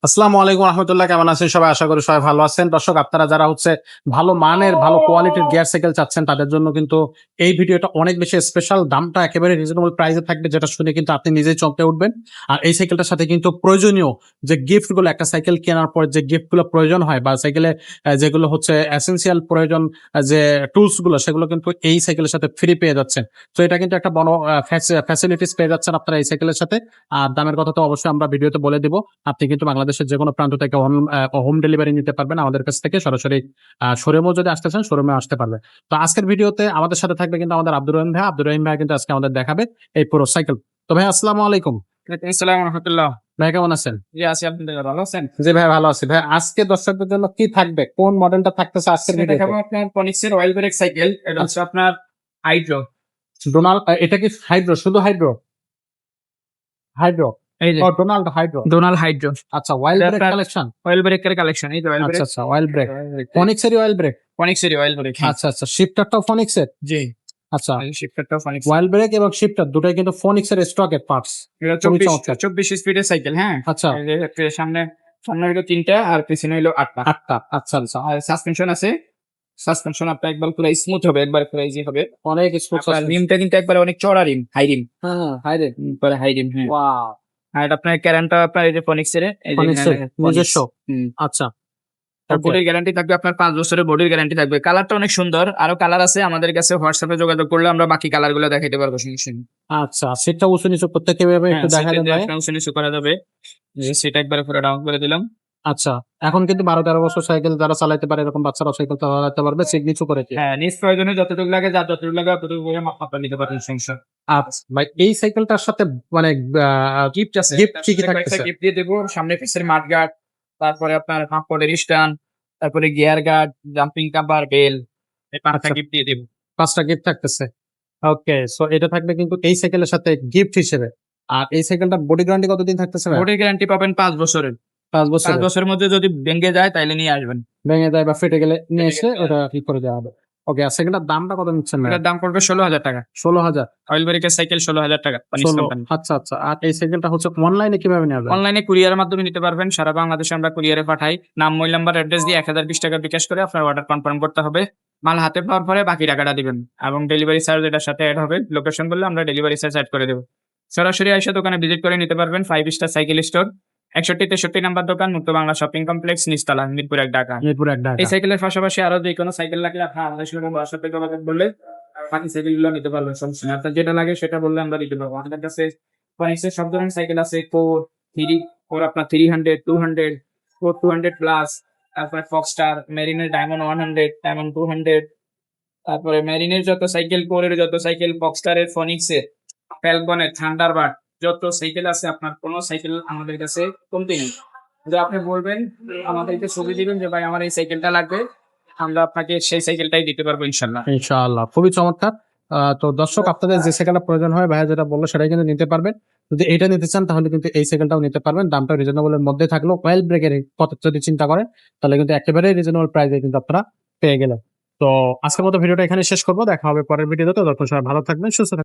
আসসালামু আলাইকুম রহমতুল্লাহ, কেমন আছেন সবাই? আশা করি সবাই ভালো আছেন। দর্শক, আপনারা যারা ভালো মানের ভালো কোয়ালিটির গিয়ার সাইকেল চাচ্ছেন তাদের জন্য কিন্তু এই ভিডিওটা অনেক বেশি স্পেশাল। দামটা একেবারে রিজনেবল প্রাইসে থাকবে, যেটা শুনে কিন্তু আপনি নিজেই চমকে উঠবেন। আর এই সাইকেলটার সাথে কিন্তু প্রয়োজনীয় যে গিফটগুলো, একটা সাইকেল কেনার পর যে গিফটগুলো প্রয়োজন হয় বা সাইকেলে যেগুলো এসেনশিয়াল প্রয়োজন, যে টুলস গুলো, সেগুলো কিন্তু এই সাইকেলের সাথে ফ্রি পেয়ে যাচ্ছেন। তো এটা কিন্তু একটা বড় ফ্যাসিলিটিস পেয়ে যাচ্ছেন আপনারা এই সাইকেলের সাথে। আর দামের কথা তো অবশ্যই আমরা ভিডিওতে বলে দিব। আপনি কিন্তু বাংলাদেশের যেকোনো প্রান্ত থেকে হোম ডেলিভারি নিতে পারবেন আমাদের কাছ থেকে সরাসরি। শোরুমেও যদি আসতে চান শোরুমে আসতে পারবে। তো আজকের ভিডিওতে আমাদের সাথে থাকবে কিন্তু আমাদের আব্দুর রহিম ভাই। আব্দুর রহিম ভাই কিন্তু আজকে আমাদের দেখাবে এই পুরো সাইকেল। তো ভাই, আসসালামু আলাইকুম। আসসালামু রহমতুল্লাহ। ভাই কেমন আছেন? জি আছি, আপনি ভালো আছেন? জি ভাই, ভালো আছি। ভাই, আজকে দর্শকদের জন্য কি থাকবে, কোন মডেলটা থাকতেছে আজকের এটা ভিডিওতে? দেখাবো আপনার ফনিক্সের অয়েল ব্রেক সাইকেল। এটা হচ্ছে আপনার হাইড্রো। ডোনাল্ড, এটা কি হাইড্রো? শুধু হাইড্রো? হাইড্রো? এই যে ও, ডোনাল্ড হাইড্রো। ডোনাল্ড হাইড্রো, আচ্ছা, ওয়াইল্ড এটা ব্রেক আপনার কালেকশন। অয়েল ব্রেকের কালেকশন। এই যে অয়েল ব্রেক, আচ্ছা আচ্ছা, ওয়াইল্ড ব্রেক। ফনিক্সেরই ওয়াইল্ড ব্রেক? ফনিক্সের অয়েল ব্রেক। আচ্ছা আচ্ছা, শিফটারটাও ফনিক্সের? জি, আচ্ছা, এই শিফটারটা ফনিক্স। ওয়াইল্ড ব্রেক এবং শিফটার দুটাই কিন্তু ফোনিক্সের স্টকের পার্টস। এটা খুবই চমৎকার। 24 স্পিডের সাইকেল। হ্যাঁ, আচ্ছা, এই যে একটা সামনে সামনে হলো 3টা আর পিছনে হলো 8টা। 8টা। আচ্ছা আচ্ছা, আর সাসপেনশন আছে। সাসপেনশন আপনার একবার পুরো স্মুথ হবে, একবার পুরো ইজি হবে। অনেক স্পোর্টস আপনার আছে। রিমটা কিন্তু একবার অনেক চড়া রিম, হাই রিম। হ্যাঁ হ্যাঁ, হাই রে। পরে হাই রিম, হ্যাঁ। ওয়াও, আর এটা আপনার ক্যারেন্টটা আপনার এই যে ফনিক্সের, এই যে ফনিক্সের এখানে নিজস্ব। হুম। আচ্ছা, আর ওকে। বডির গ্যারান্টি থাকবে আপনার 5 বছরের বডির গ্যারান্টি থাকবে। কালারটা অনেক সুন্দর, আরো কালার আছে আমাদের কাছে। হোয়াটসঅ্যাপে যোগাযোগ করলে আমরা বাকি কালার গুলো দেখাইতে পারবো সঙ্গে সঙ্গে। আচ্ছা, সেটা উঁচু নিচু করতে কিভাবে হ্যাঁ, একটু দেখা সেটা দেন দিয়ে ভাই? আপনার উঁচু করা যাবে। যে সেটা একবারে পুরো ডাউন করে দিলাম। আচ্ছা, এখন কিন্তু 12-13 বছর সাইকেল যারা চালাতে পারে, এরকম বাচ্চারা সাইকেল চালাতে পারবে, সিট নিচু করে কি? হ্যাঁ, নিজ প্রয়োজনে যতটুকু লাগে, যার যতটুকু লাগে ততটুকু করে মাপ মাপা নিতে পারেন সমস্যা। আচ্ছা ভাই, এই সাইকেলটার সাথে মানে গিফট আছে, গিফট তার কি কি সাথে কয়েকটা থাকতেছে? গিফট দিয়ে দেবো। সামনে পিসের মাড গার্ড, তারপরে আপনার পাম্পের স্ট্যান্ড, তারপরে gear guard, jumping cover, bell, এই 5টা আচ্ছা, গিফট দিয়ে দেবো। 5টা গিফট থাকতেছে। ওকে, সো এটা থাকবে কিন্তু এই সাইকেলের সাথে গিফট হিসেবে। আর এই সাইকেলটার বডি গ্যারান্টি কতদিন থাকতেছে ভাই? বডির গ্যারান্টি পাবেন 5 বছরের। 5 5 বছরের। বছরের মধ্যে যদি ভেঙে যায় তাইলে নিয়ে আসবেন। ভেঙে যায় বা ফেটে গেলে নিয়ে ফেটে এসে গেলে ওটা ঠিক করে দেওয়া হবে। ওকে, আর সেকেন্ডটার দামটা কত নিচ্ছেন ভাই? এটার দাম পড়বে 16,000 টাকা। 16,000? অয়েল ব্রেকের সাইকেল 16,000 টাকা, ফনিক্স 16। কোম্পানি। আচ্ছা আচ্ছা, আর এই সাইকেলটা অনলাইনে কিভাবে নেওয়া যায়? অনলাইনে কুরিয়ারের মাধ্যমে নিতে পারবেন। সারা বাংলাদেশে আমরা কুরিয়ারে পাঠাই। নাম, মোবাইল নাম্বার, অ্যাড্রেস দিয়ে 1020 টাকা বিকাশ করে আপনার অর্ডার কনফার্ম করতে হবে। মাল হাতে পাওয়ার পরে বাকি টাকাটা দিবেন এবং ডেলিভারি চার্জ এটার সাথে এড হবে। লোকেশন বললে আমরা ডেলিভারি চার্জ এড করে দেব। সরাসরি এসে দোকানে ভিজিট করে নিতে পারবেন। 5 স্টার সাইকেল স্টোর, 61-63 নাম্বার দোকান, মুক্ত বাংলা শপিং কমপ্লেক্স, নিচতলা, মিরপুর 1, ঢাকা। মিরপুর 1, এই ঢাকা। সাইকেলের পাশাপাশি আরো যে কোনো সাইকেল লাগলে আপনার আমাদের সঙ্গে হোয়াটসঅ্যাপে যোগাযোগ করলে বাকি সাইকেলগুলো নিতে পারবেন সমস্যা নেই। আপনার যেটা লাগে সেটা বললে আমরা দিতে পারবো। আমাদের কাছে ফনিক্সের সব ধরনের সাইকেল আছে। 4 আপনার 300, 200, 200 প্লাস, তারপরে ফক্সস্টার, মেরিনের ডায়মন্ড 100, ডায়মন্ড 200, তারপরে মেরিনের যত সাইকেল, কোরের যত সাইকেল, ফক্সস্টারের, ফনিক্সের, ফ্যালকনের, থান্ডারবার্ড যত সাইকেল আছে, আপনার কোনো সাইকেল আমাদের কাছে কমতি নেই। যে আপনি বলবেন, আমাদেরকে ছবি দিবেন যে ভাই আমার এই সাইকেলটা লাগবে, আমরা আপনাকে সেই সাইকেলটাই দিতে পারবো ইনশাল্লাহ। ইনশাআল্লাহ, খুবই চমৎকার। তো দর্শক, আপনাদের যে সাইকেলটা প্রয়োজন হয় ভাইয়া যেটা বললো সেটাই কিন্তু নিতে পারবেন। যদি এটা নিতে চান তাহলে কিন্তু এই সাইকেলটাও নিতে পারবেন। দামটা রিজনেবল এর মধ্যে থাকলেও ওয়েল ব্রেকের কথা যদি চিন্তা করেন তাহলে কিন্তু একেবারে রিজনেবল প্রাইসে কিন্তু আপনারা পেয়ে গেলেন। তো আজকের মতো ভিডিওটা এখানে শেষ করবো। দেখা হবে পরের ভিডিওতে। ততক্ষণ সবাই ভালো থাকবেন, সুস্থ থাকবেন।